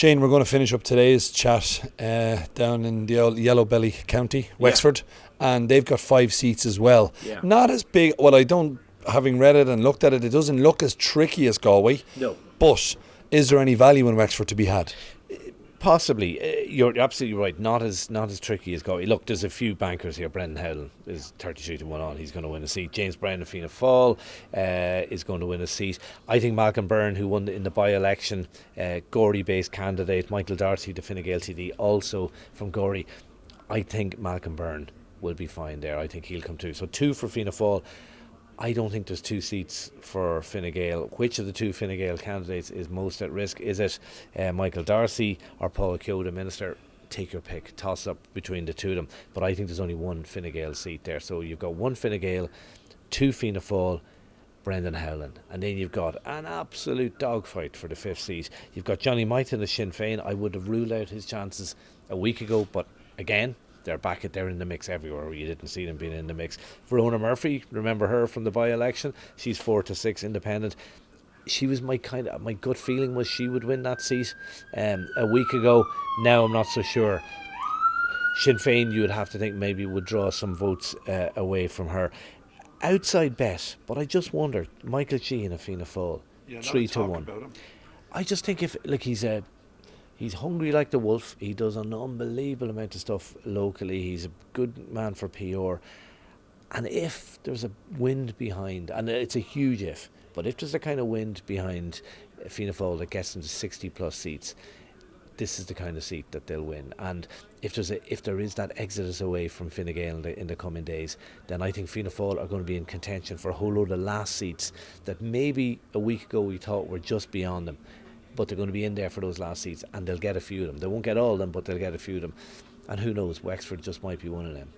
Shane, we're going to finish up today's chat down in the old Yellow Belly County, Wexford, and they've got 5 seats as well. Yeah. Not as big. Well, I don't, having read it and looked at it, it doesn't look as tricky as Galway. No. But is there any value in Wexford to be had? Possibly. You're absolutely right. Not as tricky as Galway. Look, there's a few bankers here. Brendan Howland is 33-1 on. He's going to win a seat. James Brown of Fianna Fáil is going to win a seat. I think Malcolm Byrne, who won in the by-election, Gorey-based candidate, Michael Darcy, the Fine Gael TD, also from Gorey. I think Malcolm Byrne will be fine there. I think he'll come too. So 2 for Fianna Fáil. I don't think there's 2 seats for Fine Gael. Which of the 2 Fine Gael candidates is most at risk? Is it Michael Darcy or Paul Keogh, the minister? Take your pick. Toss up between the 2 of them. But I think there's only 1 Fine Gael seat there. So you've got 1 Fine Gael, 2 Fianna Fáil, Brendan Howland. And then you've got an absolute dogfight for the 5th seat. You've got Johnny Mighton of Sinn Féin. I would have ruled out his chances a week ago, but again, they're in the mix everywhere. You didn't see them being in the mix. Verona Murphy, remember her from the by-election? She's 4-6 independent. She was my gut feeling was she would win that seat a week ago. Now I'm not so sure. Sinn Féin, you would have to think maybe would draw some votes away from her. Outside bet, but I just wonder, Michael Sheehan of Fianna Fáil, 3-1. I just think he's hungry like the wolf. He does an unbelievable amount of stuff locally. He's a good man for PR. And if there's a wind behind, and it's a huge if, but if there's a kind of wind behind Fianna Fáil that gets them to 60 plus seats, this is the kind of seat that they'll win. And if there is that exodus away from Fine Gael in the coming days, then I think Fianna Fáil are going to be in contention for a whole load of last seats that maybe a week ago we thought were just beyond them. But they're going to be in there for those last seats, and they'll get a few of them. They won't get all of them, but they'll get a few of them. And who knows, Wexford just might be one of them.